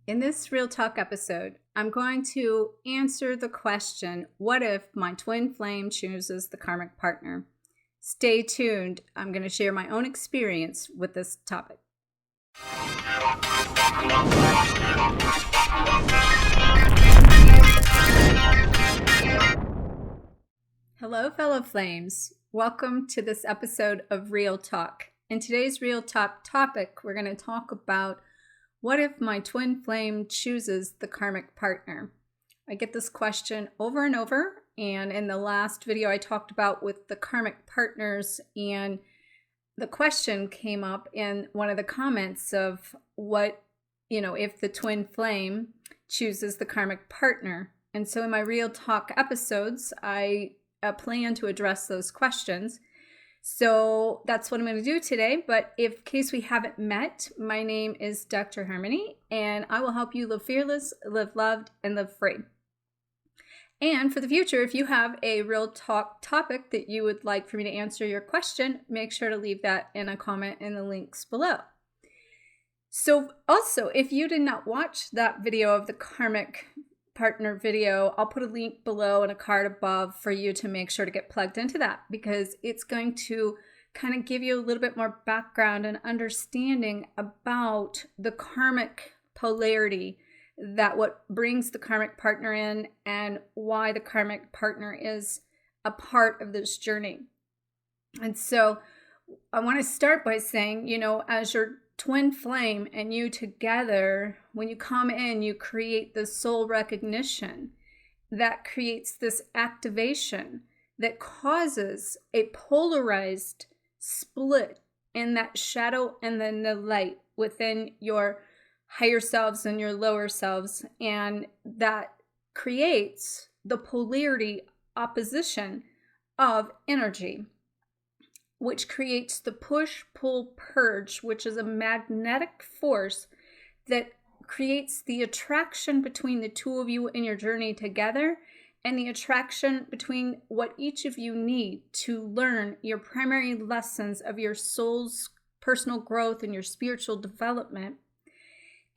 In this Real Talk episode, I'm going to answer the question, what if my twin flame chooses the karmic partner? Stay tuned. I'm going to share my own experience with this topic. Hello, fellow flames. Welcome to this episode of Real Talk. In today's Real Talk topic, we're going to talk about what if my twin flame chooses the karmic partner? I get this question over and over, and in the last video I talked about with the karmic partners, and the question came up in one of the comments of what, if the twin flame chooses the karmic partner. And so in my Real Talk episodes, I plan to address those questions. So that's what I'm going to do today. But in case we haven't met, my name is Dr. Harmony, and I will help you live fearless, live loved, and live free. And for the future, if you have a Real Talk topic that you would like for me to answer your question, make sure to leave that in a comment in the links below. So also, if you did not watch that video of the karmic partner video, I'll put a link below and a card above for you to make sure to get plugged into that, because it's going to kind of give you a little bit more background and understanding about the karmic polarity, that what brings the karmic partner in and why the karmic partner is a part of this journey. And so I want to start by saying, as your twin flame and you together, when you come in, you create this soul recognition that creates this activation that causes a polarized split in that shadow and then the light within your higher selves and your lower selves. And that creates the polarity opposition of energy, which creates the push-pull-purge, which is a magnetic force that creates the attraction between the two of you in your journey together, and the attraction between what each of you need to learn your primary lessons of your soul's personal growth and your spiritual development.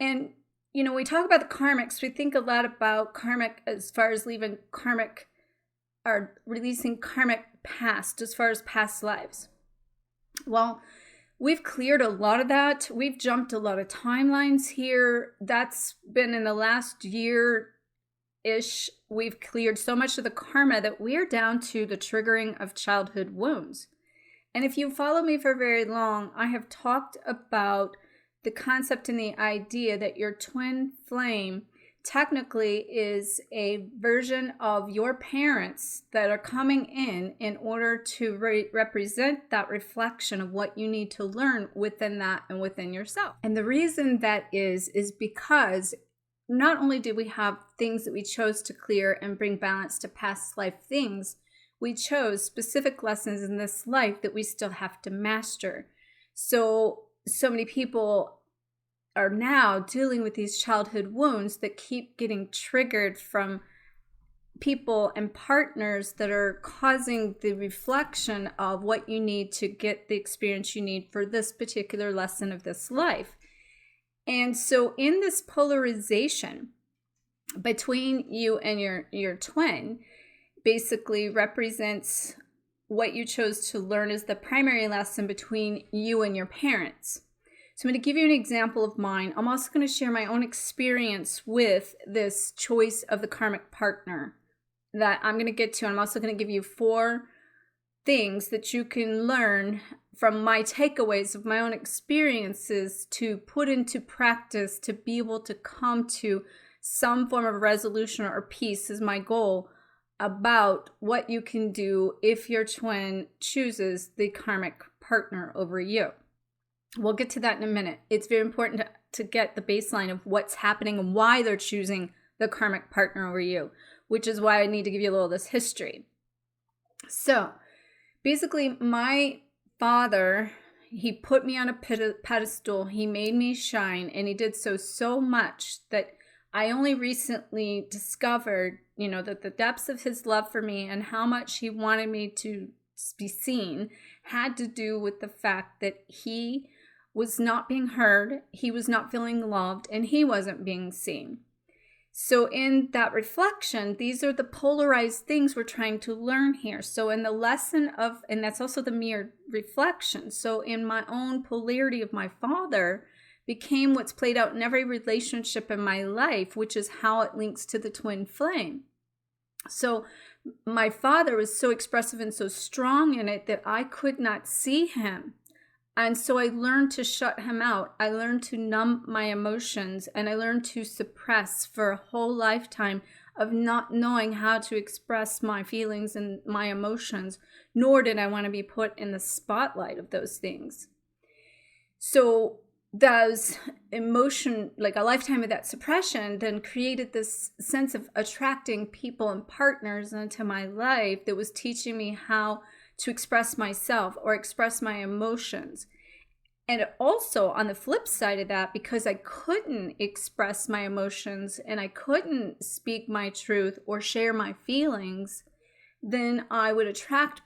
And, we talk about the karmics, we think a lot about karmic as far as leaving karmic or releasing karmic past, as far as past lives. Well, we've cleared a lot of that. We've jumped a lot of timelines here. That's been in the last year-ish. We've cleared so much of the karma that we're down to the triggering of childhood wounds. And if you follow me for very long, I have talked about the concept and the idea that your twin flame technically is a version of your parents that are coming in order to represent that reflection of what you need to learn within that and within yourself. And the reason that is because not only did we have things that we chose to clear and bring balance to past life things, we chose specific lessons in this life that we still have to master. So many people are now dealing with these childhood wounds that keep getting triggered from people and partners that are causing the reflection of what you need to get the experience you need for this particular lesson of this life. And so in this polarization between you and your twin basically represents what you chose to learn as the primary lesson between you and your parents. So I'm going to give you an example of mine. I'm also going to share my own experience with this choice of the karmic partner that I'm going to get to. I'm also going to give you 4 things that you can learn from my takeaways of my own experiences to put into practice to be able to come to some form of resolution or peace is my goal about what you can do if your twin chooses the karmic partner over you. We'll get to that in a minute. It's very important to get the baseline of what's happening and why they're choosing the karmic partner over you, which is why I need to give you a little of this history. So basically, my father, he put me on a pedestal. He made me shine, and he did so much that I only recently discovered, that the depths of his love for me and how much he wanted me to be seen had to do with the fact that he was not being heard, he was not feeling loved, and he wasn't being seen. So in that reflection, these are the polarized things we're trying to learn here. So in the lesson of, and that's also the mirrored reflection. So in my own polarity of my father became what's played out in every relationship in my life, which is how it links to the twin flame. So my father was so expressive and so strong in it that I could not see him. And so I learned to shut him out. I learned to numb my emotions, and I learned to suppress for a whole lifetime of not knowing how to express my feelings and my emotions, nor did I want to be put in the spotlight of those things. So those emotion, like a lifetime of that suppression, then created this sense of attracting people and partners into my life that was teaching me how to express myself or express my emotions. And also on the flip side of that, because I couldn't express my emotions and I couldn't speak my truth or share my feelings, then I would attract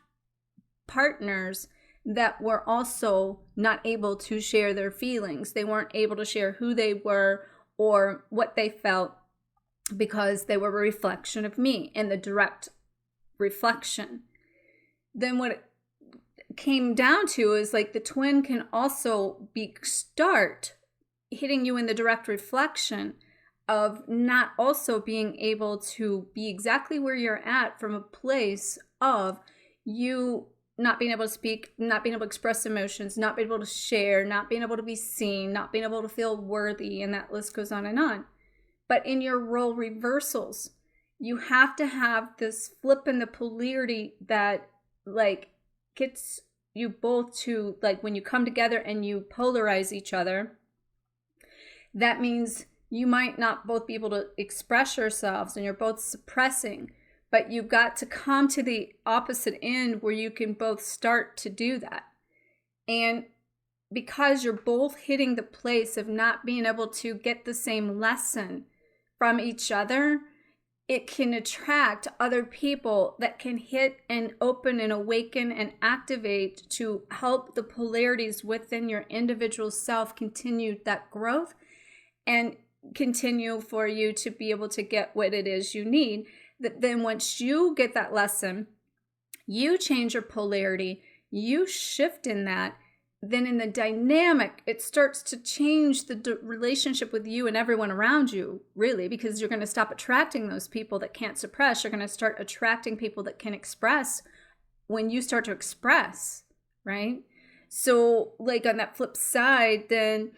partners that were also not able to share their feelings. They weren't able to share who they were or what they felt because they were a reflection of me in the direct reflection. Then what it came down to is like the twin can also start hitting you in the direct reflection of not also being able to be exactly where you're at from a place of you not being able to speak, not being able to express emotions, not being able to share, not being able to be seen, not being able to feel worthy, and that list goes on and on. But in your role reversals, you have to have this flip in the polarity that like gets you both to, like, when you come together and you polarize each other, that means you might not both be able to express yourselves and you're both suppressing, but you've got to come to the opposite end where you can both start to do that. And because you're both hitting the place of not being able to get the same lesson from each other, it can attract other people that can hit and open and awaken and activate to help the polarities within your individual self continue that growth and continue for you to be able to get what it is you need. That then once you get that lesson, you change your polarity, you shift in that, then in the dynamic, it starts to change the relationship with you and everyone around you, really, because you're going to stop attracting those people that can't suppress. You're going to start attracting people that can express when you start to express, right? So like on that flip side, then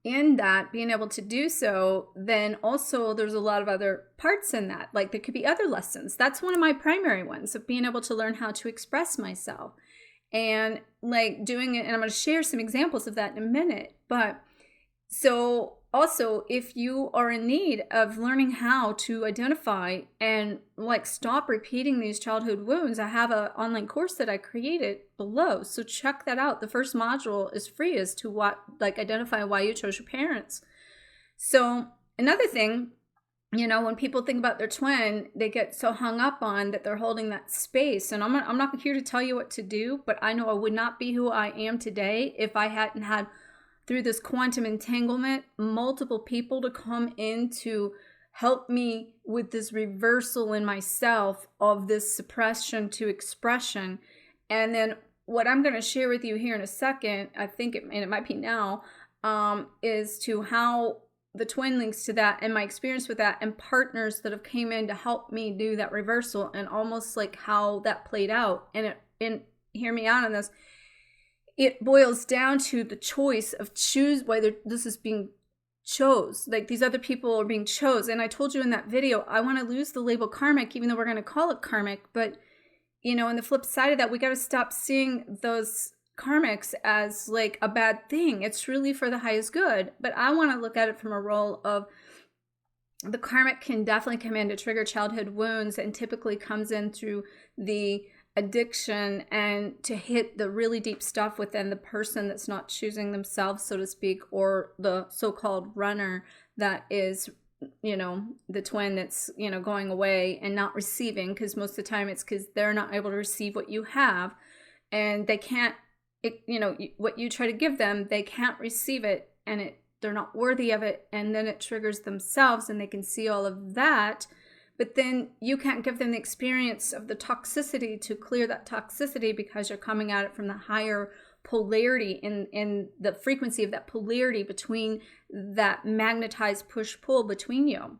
in that being able to do so, then also there's a lot of other parts in that. Like there could be other lessons. That's one of my primary ones, of being able to learn how to express myself. And like doing it, and I'm going to share some examples of that in a minute. But so also, if you are in need of learning how to identify and like stop repeating these childhood wounds, I have an online course that I created below. So check that out. The first module is free, as to what, like, identify why you chose your parents. So another thing, you know, when people think about their twin, they get so hung up on that they're holding that space. And I'm not here to tell you what to do, but I know I would not be who I am today if I hadn't had, through this quantum entanglement, multiple people to come in to help me with this reversal in myself of this suppression to expression. And then what I'm going to share with you here in a second, I think it might be now, is to how the twin links to that and my experience with that, and partners that have came in to help me do that reversal, and almost like how that played out. And hear me out on this. It boils down to the choice of choose whether this is being chose. Like these other people are being chose. And I told you in that video, I want to lose the label karmic, even though we're going to call it karmic. But, you know, on the flip side of that, we got to stop seeing those karmics as like a bad thing. It's really for the highest good. But I want to look at it from a role of the karmic can definitely come in to trigger childhood wounds, and typically comes in through the addiction and to hit the really deep stuff within the person that's not choosing themselves, so to speak, or the so-called runner that is, you know, the twin that's, you know, going away and not receiving, because most of the time it's because they're not able to receive what you have, and they can't what you try to give them, they can't receive it, and they're not worthy of it, and then it triggers themselves, and they can see all of that. But then you can't give them the experience of the toxicity to clear that toxicity, because you're coming at it from the higher polarity, in the frequency of that polarity between that magnetized push-pull between you.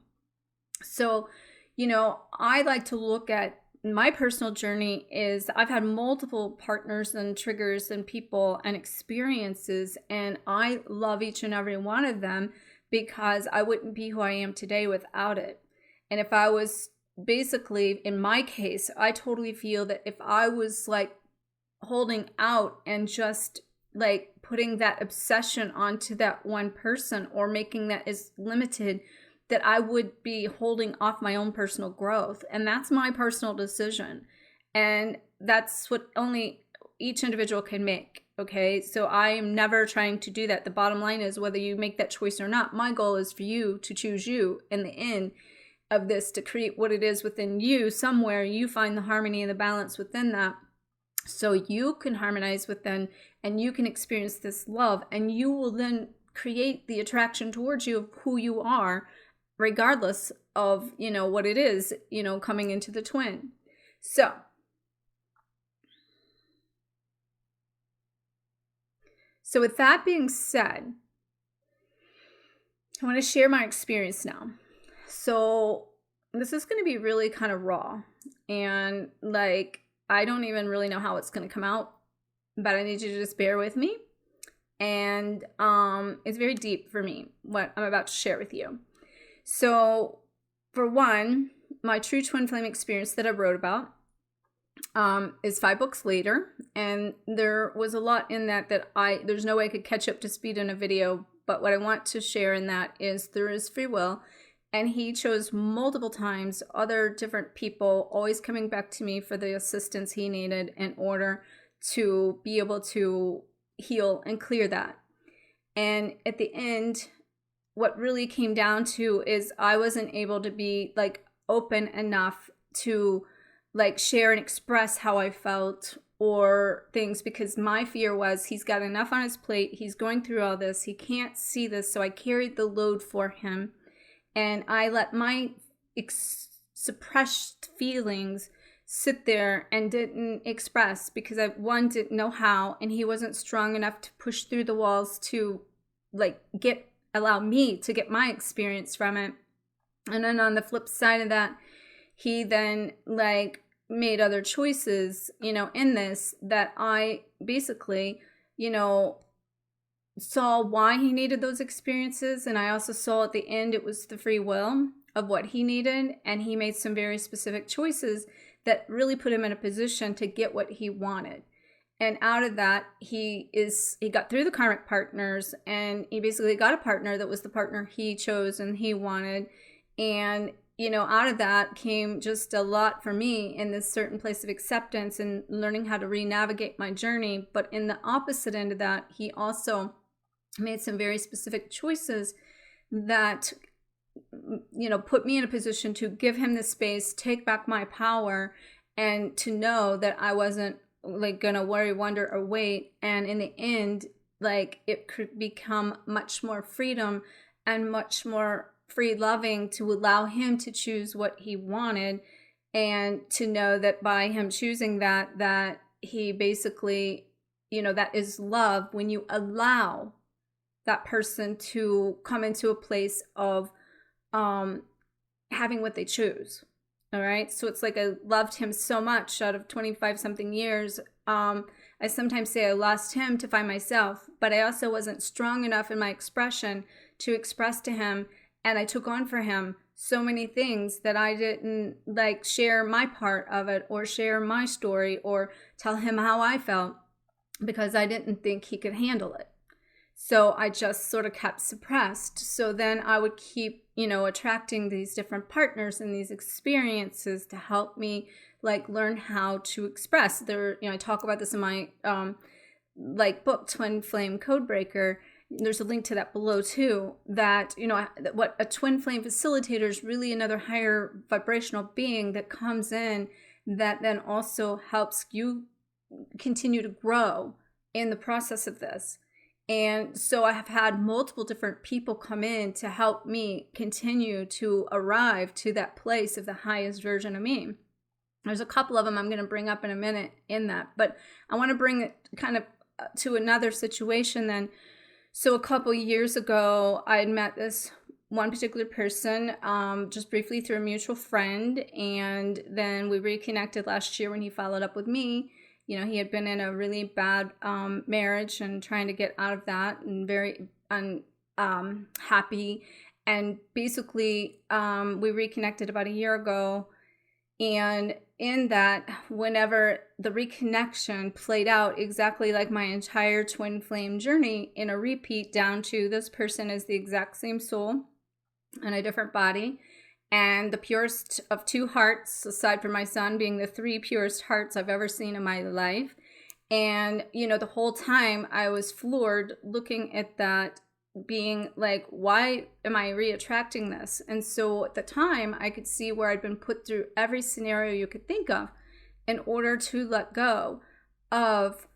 So, I like to look at my personal journey is I've had multiple partners and triggers and people and experiences, and I love each and every one of them, because I wouldn't be who I am today without it. And if I was basically, in my case, I totally feel that if I was like holding out and just like putting that obsession onto that one person, or making that as limited, that I would be holding off my own personal growth. And that's my personal decision. And that's what only each individual can make. Okay. So I am never trying to do that. The bottom line is, whether you make that choice or not, my goal is for you to choose you in the end of this, to create what it is within you. Somewhere you find the harmony and the balance within that, so you can harmonize within, and you can experience this love, and you will then create the attraction towards you of who you are, regardless of, what it is, coming into the twin. So with that being said, I want to share my experience now. So this is going to be really kind of raw, and like, I don't even really know how it's going to come out, but I need you to just bear with me. And it's very deep for me, what I'm about to share with you. So for one, my true twin flame experience that I wrote about is 5 books later. And there was a lot in that there's no way I could catch up to speed in a video. But what I want to share in that is there is free will. And he chose multiple times other different people, always coming back to me for the assistance he needed in order to be able to heal and clear that. And at the end, what really came down to is I wasn't able to be like open enough to like share and express how I felt or things, because my fear was he's got enough on his plate. He's going through all this. He can't see this. So I carried the load for him. And I let my suppressed feelings sit there and didn't express, because I, one, didn't know how, and he wasn't strong enough to push through the walls to like allow me to get my experience from it. And then on the flip side of that, he then like made other choices, in this, that I basically, saw why he needed those experiences. And I also saw at the end, it was the free will of what he needed. And he made some very specific choices that really put him in a position to get what he wanted. And out of that, he got through the karmic partners, and he basically got a partner that was the partner he chose and he wanted. And, out of that came just a lot for me in this certain place of acceptance and learning how to re-navigate my journey. But in the opposite end of that, he also made some very specific choices that, put me in a position to give him the space, take back my power, and to know that I wasn't like gonna worry, wonder, or wait. And in the end, like, it could become much more freedom and much more free loving to allow him to choose what he wanted, and to know that by him choosing that he basically, that is love, when you allow that person to come into a place of having what they choose. All right. So it's like I loved him so much out of 25 something years. I sometimes say I lost him to find myself, but I also wasn't strong enough in my expression to express to him. And I took on for him so many things that I didn't like share my part of it, or share my story, or tell him how I felt, because I didn't think he could handle it. So I just sort of kept suppressed. So then I would keep, attracting these different partners and these experiences to help me like learn how to express. There, I talk about this in my book, Twin Flame Codebreaker. There's a link to that below too, that, what a twin flame facilitator is really another higher vibrational being that comes in, that then also helps you continue to grow in the process of this. And so I have had multiple different people come in to help me continue to arrive to that place of the highest version of me. There's a couple of them I'm going to bring up in a minute in that, but I want to bring it kind of to another situation then. So a couple years ago, I had met this one particular person just briefly through a mutual friend, and then we reconnected last year when he followed up with me. You know, he had been in a really bad marriage and trying to get out of that, and very unhappy. And basically, we reconnected about a year ago. And in that, whenever the reconnection played out exactly like my entire twin flame journey in a repeat, down to this person is the exact same soul in a different body, and the purest of two hearts, aside from my son, being the three purest hearts I've ever seen in my life. And, you know, the whole time I was floored looking at that, being like, why am I re-attracting this? And so at the time, I could see where I'd been put through every scenario you could think of in order to let go of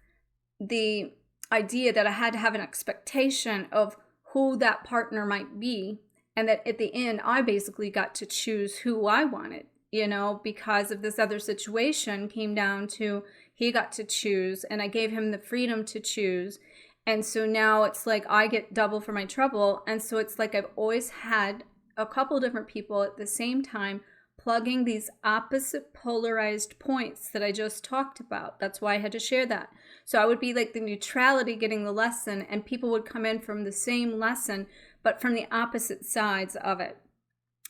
the idea that I had to have an expectation of who that partner might be. And that at the end, I basically got to choose who I wanted, you know, because of this other situation came down to he got to choose, and I gave him the freedom to choose. And so now it's like I get double for my trouble. And so it's like I've always had a couple different people at the same time plugging these opposite polarized points that I just talked about. That's why I had to share that. So I would be like the neutrality getting the lesson, and people would come in from the same lesson, but from the opposite sides of it.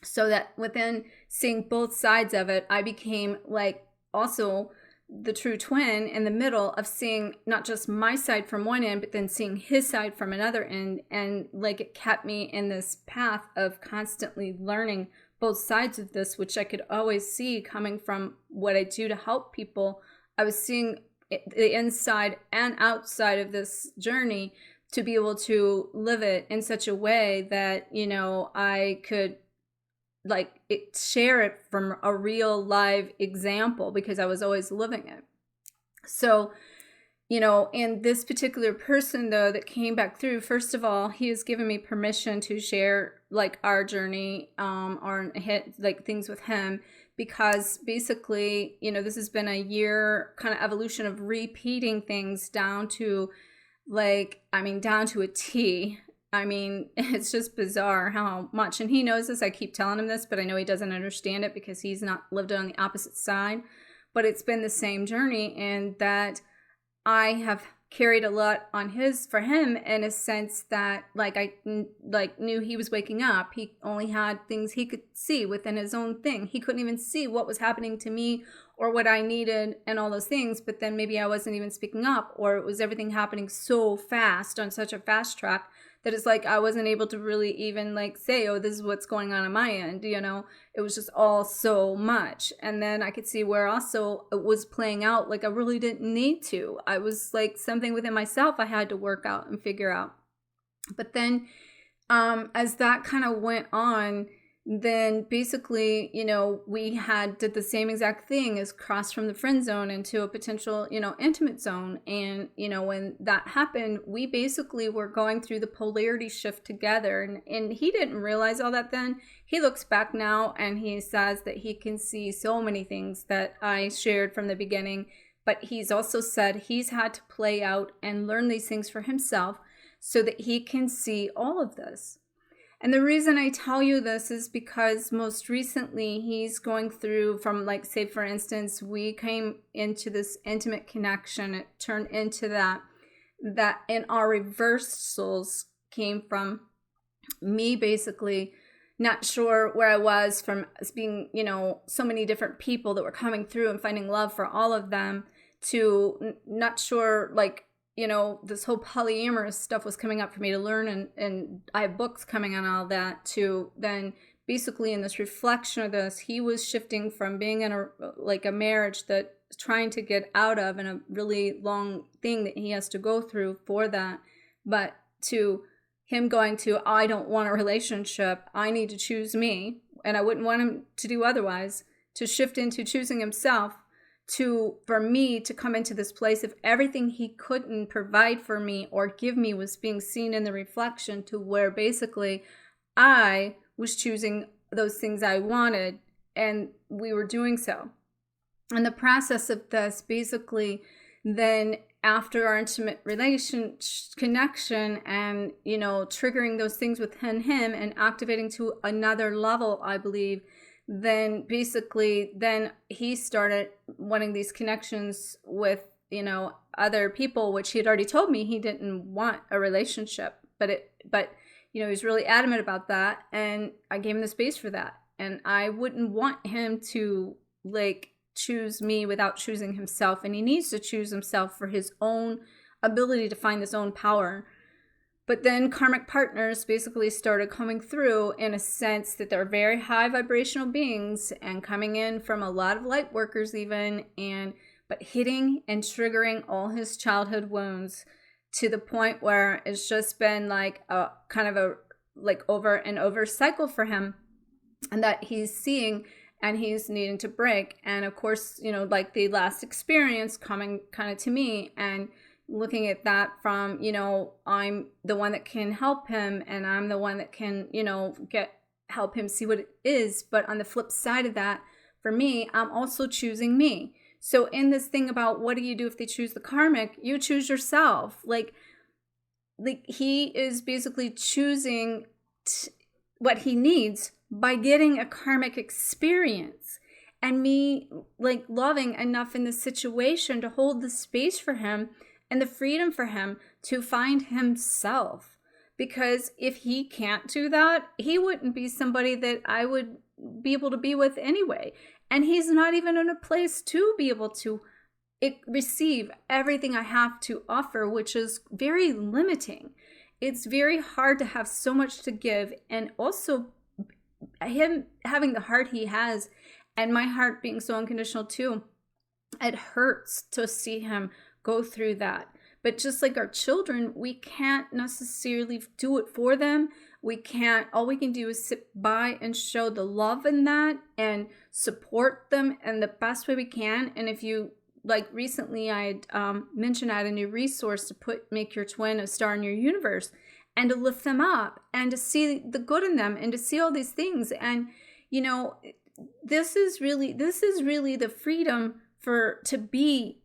So that within seeing both sides of it, I became like also the true twin in the middle of seeing not just my side from one end, but then seeing his side from another end. And like it kept me in this path of constantly learning both sides of this, which I could always see coming from what I do to help people. I was seeing the inside and outside of this journey to be able to live it in such a way that, you know, I could share it from a real live example, because I was always living it. So, you know, and this particular person though that came back through, first of all, he has given me permission to share like our journey or hit like things with him, because basically, you know, this has been a year kind of evolution of repeating things down to down to a T. I mean, it's just bizarre how much, and he knows this, I keep telling him this, but I know he doesn't understand it because he's not lived it on the opposite side. But it's been the same journey, and that I have carried a lot on for him in a sense that I knew he was waking up. He only had things he could see within his own thing. He couldn't even see what was happening to me or what I needed and all those things. But then maybe I wasn't even speaking up, or it was everything happening so fast on such a fast track that it's like I wasn't able to really even say, oh, this is what's going on my end, you know. It was just all so much. And then I could see where also it was playing out like I really didn't need to. I was like something within myself I had to work out and figure out. But then as that kind of went on, then basically, you know, we did the same exact thing as cross from the friend zone into a potential, you know, intimate zone. And, you know, when that happened, we basically were going through the polarity shift together. And he didn't realize all that then. He looks back now and he says that he can see so many things that I shared from the beginning. But he's also said he's had to play out and learn these things for himself so that he can see all of this. And the reason I tell you this is because most recently he's going through from say, for instance, we came into this intimate connection. It turned into that in our reversals came from me basically not sure where I was from being, you know, so many different people that were coming through and finding love for all of them, to not sure, you know, this whole polyamorous stuff was coming up for me to learn, and I have books coming on all that, to then basically in this reflection of this, he was shifting from being in a marriage that trying to get out of, and a really long thing that he has to go through for that, but to him going to, I don't want a relationship, I need to choose me, and I wouldn't want him to do otherwise, to shift into choosing himself, for me to come into this place of everything he couldn't provide for me or give me was being seen in the reflection, to where basically I was choosing those things I wanted, and we were doing so. And the process of this, basically, then after our intimate connection and, triggering those things within him and activating to another level, I believe, then basically, then he started wanting these connections with, other people, which he had already told me he didn't want a relationship, but he was really adamant about that. And I gave him the space for that. And I wouldn't want him to choose me without choosing himself. And he needs to choose himself for his own ability to find his own power. But then karmic partners basically started coming through, in a sense that they're very high vibrational beings and coming in from a lot of light workers even, but hitting and triggering all his childhood wounds, to the point where it's just been like a kind of a over and over cycle for him, and that he's seeing and he's needing to break. And of course, the last experience coming kind of to me and looking at that from, I'm the one that can help him, and I'm the one that can, help him see what it is. But on the flip side of that, for me, I'm also choosing me. So in this thing about what do you do if they choose the karmic, you choose yourself. He is basically choosing what he needs by getting a karmic experience, and me loving enough in the situation to hold the space for him and the freedom for him to find himself. Because if he can't do that, he wouldn't be somebody that I would be able to be with anyway. And he's not even in a place to be able to receive everything I have to offer, which is very limiting. It's very hard to have so much to give, and also him having the heart he has, and my heart being so unconditional too. It hurts to see him go through that. But just like our children, we can't necessarily do it for them. All we can do is sit by and show the love in that and support them in the best way we can. And if you, recently I had mentioned I had a new resource to make your twin a star in your universe, and to lift them up and to see the good in them and to see all these things. And, this is really the freedom to be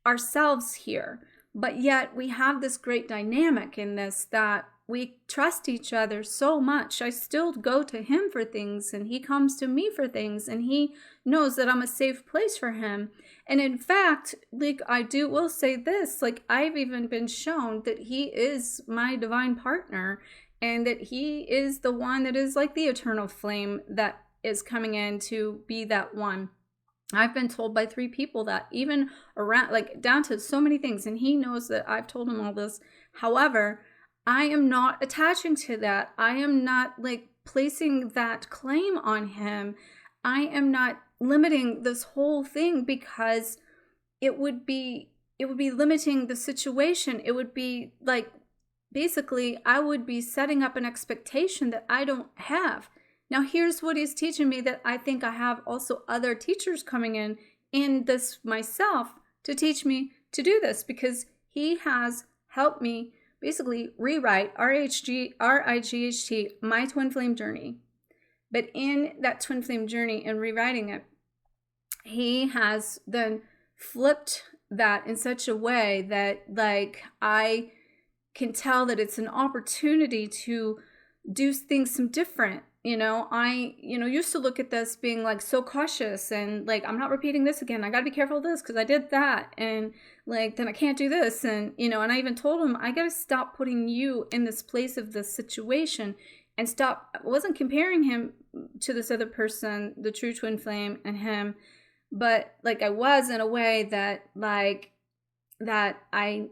ourselves here. But yet we have this great dynamic in this, that we trust each other so much. I still go to him for things, and he comes to me for things, and he knows that I'm a safe place for him. And in fact, will say this, I've even been shown that he is my divine partner, and that he is the one that is like the eternal flame that is coming in to be that one. I've been told by 3 people that, even around, down to so many things, and he knows that I've told him all this. However, I am not attaching to that. I am not placing that claim on him. I am not limiting this whole thing, because it would be limiting the situation. It would be basically I would be setting up an expectation that I don't have. Now, here's what he's teaching me, that I think I have also other teachers coming in this myself, to teach me to do this, because he has helped me basically rewrite RIGHT, my twin flame journey. But in that twin flame journey and rewriting it, he has then flipped that in such a way that I can tell that it's an opportunity to do things some different. I used to look at this being so cautious, and I'm not repeating this again. I got to be careful of this because I did that, and then I can't do this. And, and I even told him, I got to stop putting you in this place of this situation, and stop. I wasn't comparing him to this other person, the true twin flame, and him, but I was, in a way that I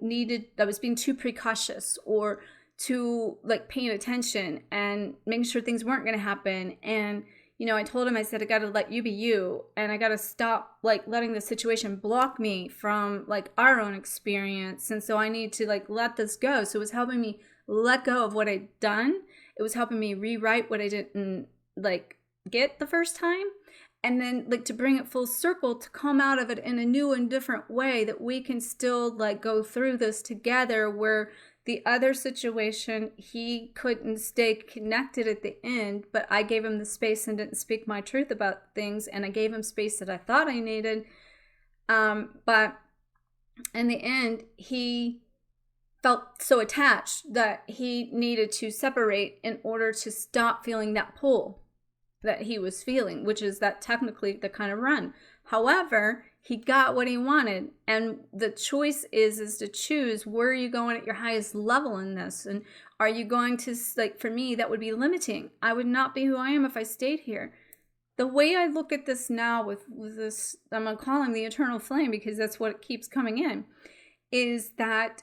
was being too precautious, or to paying attention and making sure things weren't going to happen. And I told him, I said, I got to let you be you, and I got to stop letting the situation block me from our own experience. And so I need to let this go. So it was helping me let go of what I'd done. It was helping me rewrite what I didn't get the first time. And then like to bring it full circle, to come out of it in a new and different way, that we can still like go through this together, where the other situation, he couldn't stay connected at the end, but I gave him the space and didn't speak my truth about things, and I gave him space that I thought I needed. But in the end, he felt so attached that he needed to separate in order to stop feeling that pull that he was feeling, which is that technically the kind of run. However, he got what he wanted, and the choice is to choose, where are you going at your highest level in this? And are you going to, like, for me, that would be limiting. I would not be who I am if I stayed here. The way I look at this now with this, I'm going to call him the eternal flame because that's what keeps coming in, is that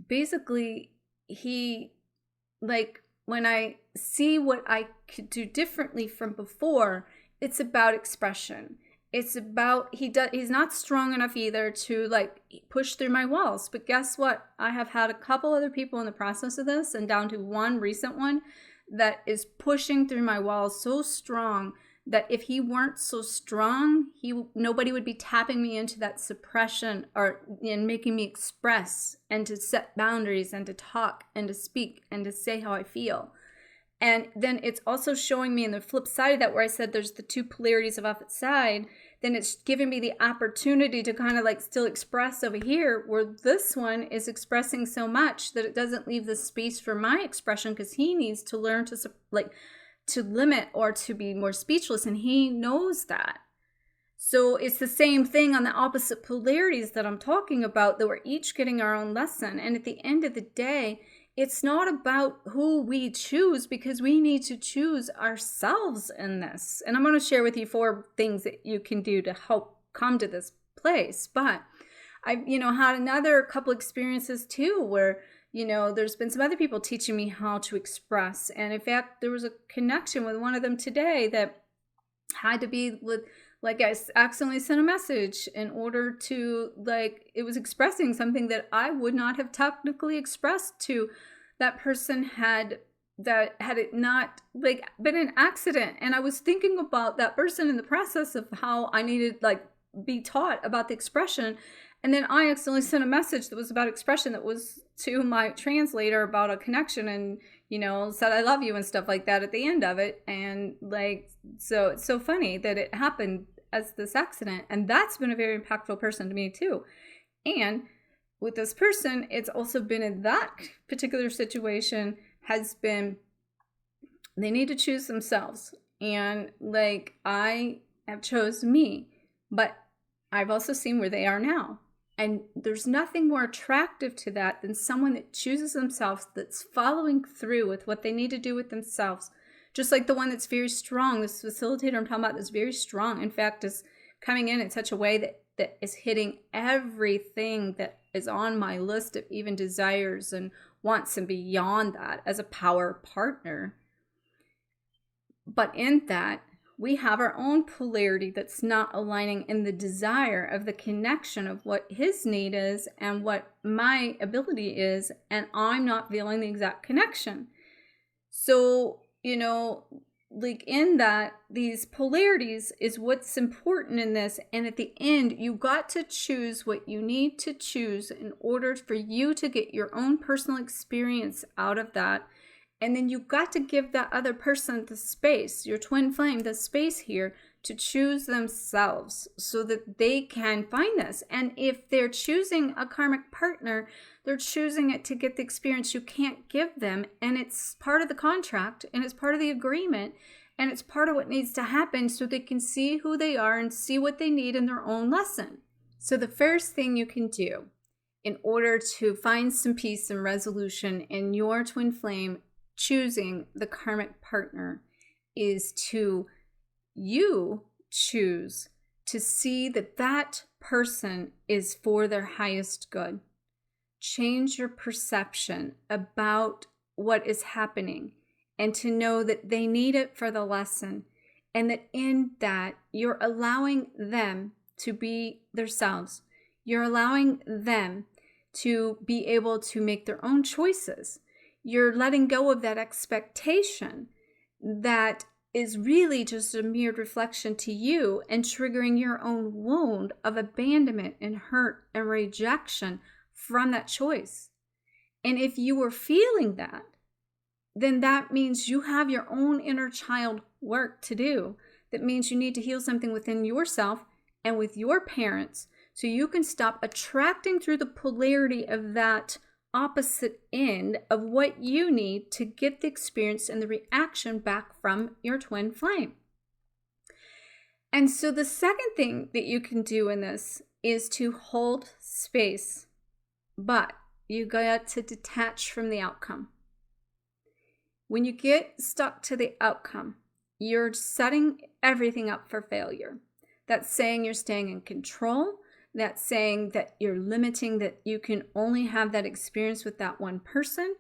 basically he, like, when I see what I could do differently from before, it's about expression. It's about, he's not strong enough either to like push through my walls. But guess what? I have had a couple other people in the process of this, and down to one recent one that is pushing through my walls so strong that if he weren't so strong, nobody would be tapping me into that suppression or in making me express and to set boundaries and to talk and to speak and to say how I feel. And then it's also showing me in the flip side of that, where I said there's the two polarities of opposite side, then it's giving me the opportunity to kind of like still express over here, where this one is expressing so much that it doesn't leave the space for my expression, because he needs to learn to to limit or to be more speechless, and he knows that. So it's the same thing on the opposite polarities that I'm talking about, that we're each getting our own lesson. And at the end of the day, it's not about who we choose, because we need to choose ourselves in this. And I'm going to share with you 4 things that you can do to help come to this place. But I've, had another couple experiences too, where, there's been some other people teaching me how to express. And in fact, there was a connection with one of them today that had to be with, like, I accidentally sent a message in order to, like, it was expressing something that I would not have technically expressed to that person had it not, like, been an accident. And I was thinking about that person in the process of how I needed, like, be taught about the expression. And then I accidentally sent a message that was about expression, that was to my translator about a connection, and, said I love you and stuff like that at the end of it. And like, so it's so funny that it happened as this accident. And that's been a very impactful person to me too. And with this person, it's also been in that particular situation has been, they need to choose themselves. And like, I have chose me, but I've also seen where they are now. And there's nothing more attractive to that than someone that chooses themselves, that's following through with what they need to do with themselves. Just like the one that's very strong, this facilitator I'm talking about is very strong. In fact, is coming in such a way that is hitting everything that is on my list of even desires and wants, and beyond that, as a power partner. But in that, we have our own polarity that's not aligning in the desire of the connection of what his need is and what my ability is, and I'm not feeling the exact connection. So, like in that, these polarities is what's important in this. And at the end, you got to choose what you need to choose in order for you to get your own personal experience out of that. And then you got to give that other person the space, your twin flame, the space here to choose themselves so that they can find this. And if they're choosing a karmic partner, they're choosing it to get the experience you can't give them. And it's part of the contract, and it's part of the agreement, and it's part of what needs to happen so they can see who they are and see what they need in their own lesson. So the first thing you can do in order to find some peace and resolution in your twin flame choosing the karmic partner is to you choose to see that that person is for their highest good. Change your perception about what is happening, and to know that they need it for the lesson, and that in that you're allowing them to be themselves. You're allowing them to be able to make their own choices. You're letting go of that expectation that is really just a mirrored reflection to you and triggering your own wound of abandonment and hurt and rejection from that choice. And if you were feeling that, then that means you have your own inner child work to do. That means you need to heal something within yourself and with your parents so you can stop attracting through the polarity of that opposite end of what you need to get the experience and the reaction back from your twin flame. And so the second thing that you can do in this is to hold space, but you got to detach from the outcome. When you get stuck to the outcome, you're setting everything up for failure. That's saying you're staying in control. That's saying that you're limiting, that you can only have that experience with that one person.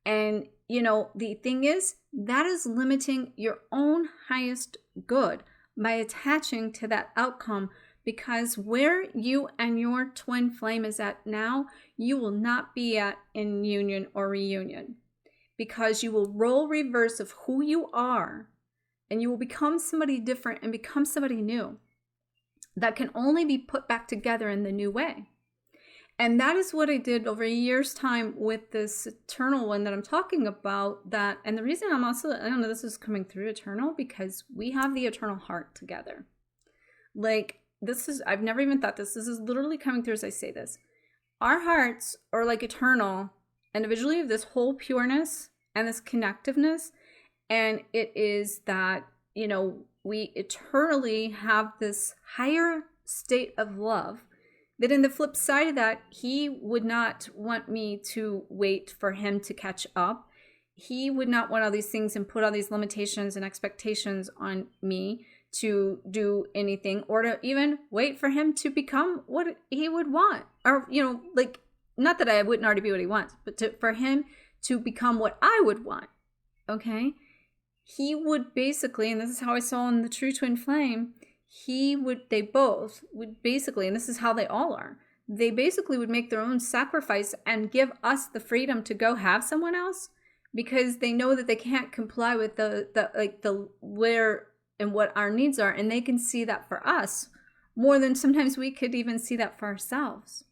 And, the thing is, that is limiting your own highest good by attaching to that outcome, because where you and your twin flame is at now, you will not be at in union or reunion, because you will role reverse of who you are and you will become somebody different and become somebody new that can only be put back together in the new way. And that is what I did over a year's time with this eternal one that I'm talking about. That, and the reason I'm also, I don't know, this is coming through eternal because we have the eternal heart together. Like, this is, I've never even thought this is literally coming through as I say this. Our hearts are like eternal, individually, of this whole pureness and this connectiveness. And it is that, we eternally have this higher state of love, that in the flip side of that, he would not want me to wait for him to catch up. He would not want all these things and put all these limitations and expectations on me to do anything, or to even wait for him to become what he would want. Or, not that I wouldn't already be what he wants, but for him to become what I would want. Okay? He would basically, and this is how I saw in the true twin flame, they both would basically, and this is how they all are, they basically would make their own sacrifice and give us the freedom to go have someone else, because they know that they can't comply with the where and what our needs are, and they can see that for us more than sometimes we could even see that for ourselves.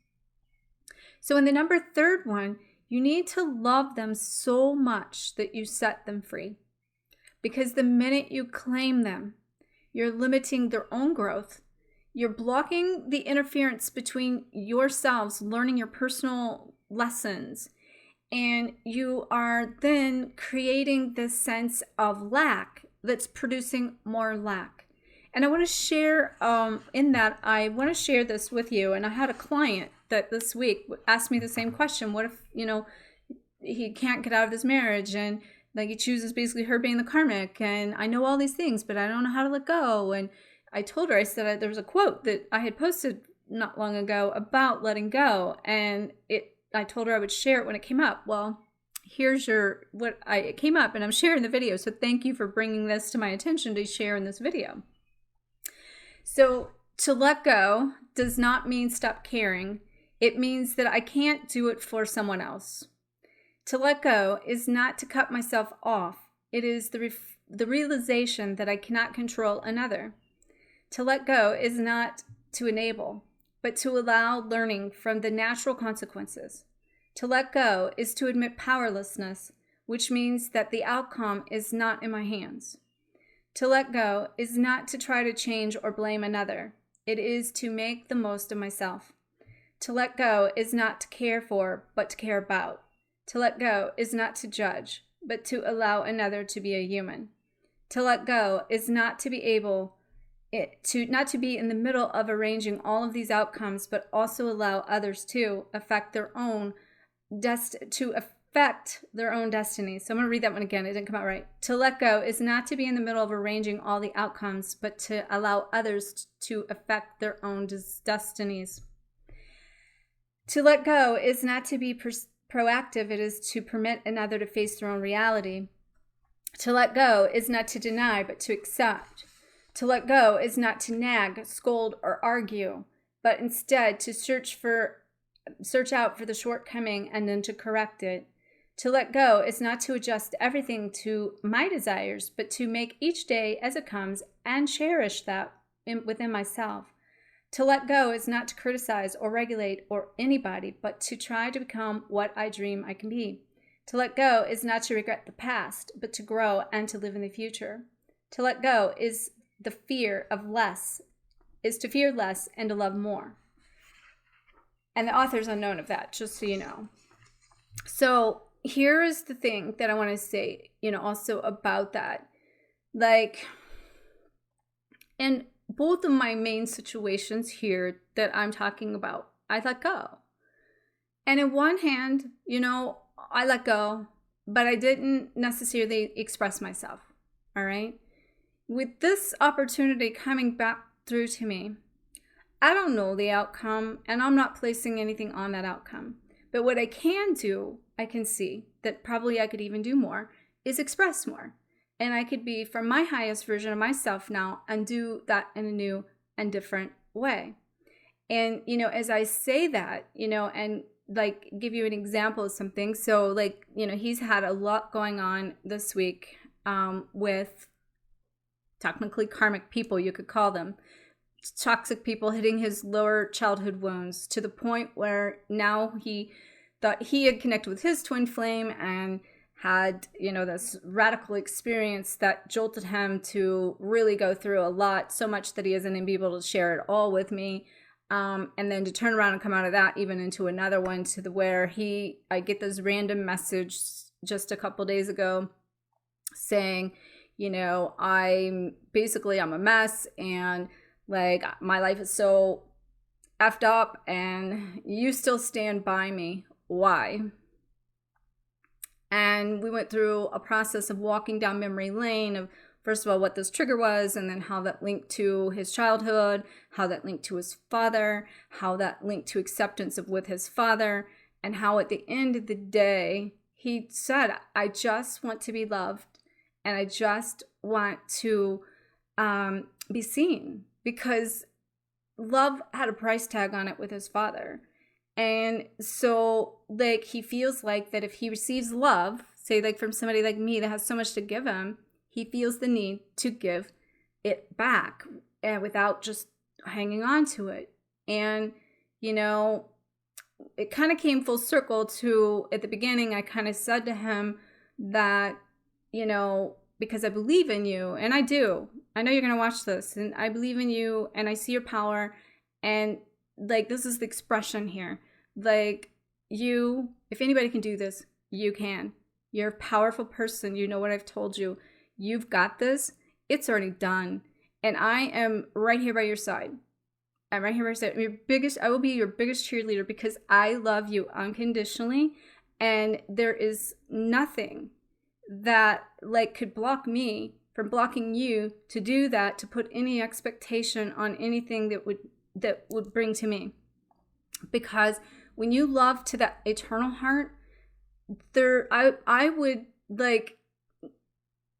So in the number third one, you need to love them so much that you set them free. Because the minute you claim them, you're limiting their own growth. You're blocking the interference between yourselves, learning your personal lessons. And you are then creating this sense of lack that's producing more lack. And I want to share I want to share this with you. And I had a client that this week asked me the same question. What if, he can't get out of this marriage, and he chooses basically her being the karmic, and I know all these things, but I don't know how to let go. And I told her, I said there was a quote that I had posted not long ago about letting go, and I told her I would share it when it came up. Well, here's it came up, and I'm sharing the video. So thank you for bringing this to my attention to share in this video. So to let go does not mean stop caring. It means that I can't do it for someone else. To let go is not to cut myself off. It is the realization that I cannot control another. To let go is not to enable, but to allow learning from the natural consequences. To let go is to admit powerlessness, which means that the outcome is not in my hands. To let go is not to try to change or blame another. It is to make the most of myself. To let go is not to care for, but to care about. To let go is not to judge, but to allow another to be a human. To let go is not to be in the middle of arranging all of these outcomes, but also allow others to affect their own destiny. So I'm going to read that one again. It didn't come out right. To let go is not to be in the middle of arranging all the outcomes, but to allow others to affect their own destinies. To let go is not to be proactive. It is to permit another to face their own reality. To let go is not to deny, but to accept. To let go is not to nag, scold, or argue, but instead to search out for the shortcoming and then to correct it. To let go is not to adjust everything to my desires, but to make each day as it comes and cherish that within myself. To let go is not to criticize or regulate or anybody, but to try to become what I dream I can be. To let go is not to regret the past, but to grow and to live in the future. To let go is the fear of less, is to fear less and to love more. And the author's unknown of that, just so you know. So here is the thing that I want to say, also about that. Like, in both of my main situations here that I'm talking about, I let go. And in one hand, I let go, but I didn't necessarily express myself. All right. With this opportunity coming back through to me, I don't know the outcome, and I'm not placing anything on that outcome. But what I can do, I can see that probably I could even do more, is express more. And I could be from my highest version of myself now and do that in a new and different way. And, as I say that, and like give you an example of something. So like, he's had a lot going on this week with technically karmic people, you could call them. Toxic people hitting his lower childhood wounds to the point where now he thought he had connected with his twin flame and had, this radical experience that jolted him to really go through a lot, so much that he isn't even able to share it all with me. And then to turn around and come out of that even into another one to the where I get this random message just a couple days ago saying, I'm a mess and like my life is so effed up and you still stand by me. Why? And we went through a process of walking down memory lane of, first of all, what this trigger was, and then how that linked to his childhood, how that linked to his father, how that linked to acceptance with his father, and how at the end of the day, he said, I just want to be loved and I just want to be seen, because love had a price tag on it with his father. And so like he feels like that if he receives love, say like from somebody like me that has so much to give him, he feels the need to give it back and without just hanging on to it. And, it kind of came full circle to, at the beginning, I kind of said to him that, because I believe in you, and I do. I know you're going to watch this, and I believe in you, and I see your power, and like, this is the expression here. Like, you, if anybody can do this, you can. You're a powerful person. You know what I've told you. You've got this. It's already done. And I am right here by your side. I'm right here by your side. I will be your biggest cheerleader because I love you unconditionally. And there is nothing that like could block me from blocking you to do that, to put any expectation on anything that would bring to me. Because when you love to that eternal heart, I would like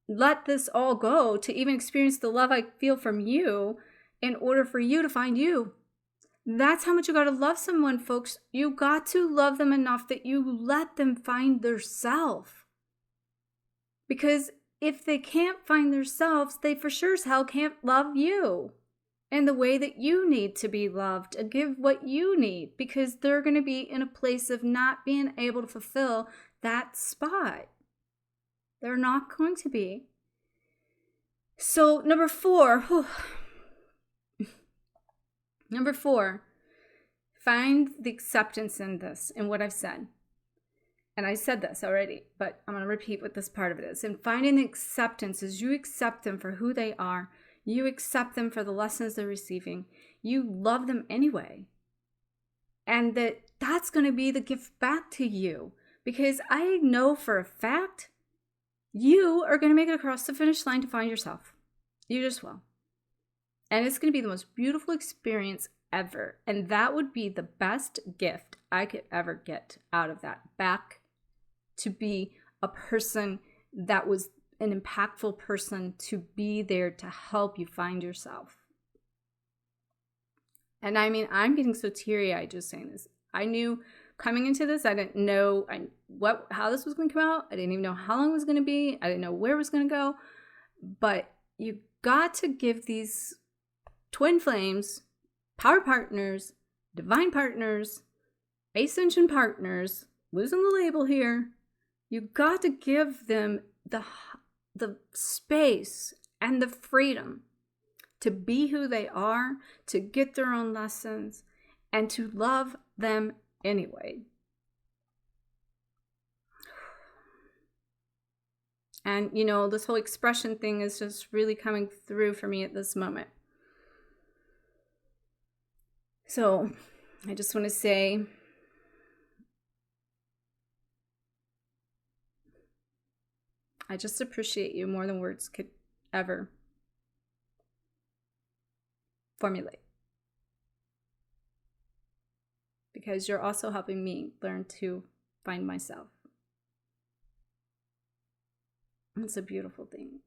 let this all go to even experience the love I feel from you in order for you to find you. That's how much you got to love someone, folks. You got to love them enough that you let them find their self. Because if they can't find themselves, they for sure as hell can't love you in the way that you need to be loved and give what you need, because they're going to be in a place of not being able to fulfill that spot. They're not going to be. So number 4, find the acceptance in this, in what I've said. And I said this already, but I'm going to repeat what this part of it is. And finding the acceptance is you accept them for who they are. You accept them for the lessons they're receiving. You love them anyway. And that's going to be the gift back to you. Because I know for a fact, you are going to make it across the finish line to find yourself. You just will. And it's going to be the most beautiful experience ever. And that would be the best gift I could ever get out of that, back to be a person that was an impactful person, to be there to help you find yourself. And I mean, I'm getting so teary-eyed just saying this. I knew coming into this, I didn't know how this was going to come out. I didn't even know how long it was going to be. I didn't know where it was going to go. But you got to give these twin flames, power partners, divine partners, ascension partners, losing the label here. You got to give them the space and the freedom to be who they are, to get their own lessons, and to love them anyway. And, you know, this whole expression thing is just really coming through for me at this moment. So I just want to say, I just appreciate you more than words could ever formulate. Because you're also helping me learn to find myself. It's a beautiful thing.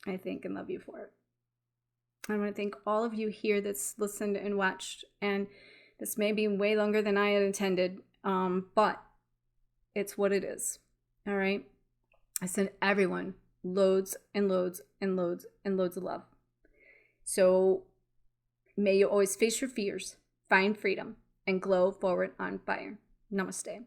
I thank and love you for it. I want to thank all of you here that's listened and watched. And this may be way longer than I had intended, but it's what it is. All right. I send everyone loads and loads and loads and loads of love. So may you always face your fears, find freedom, and glow forward on fire. Namaste.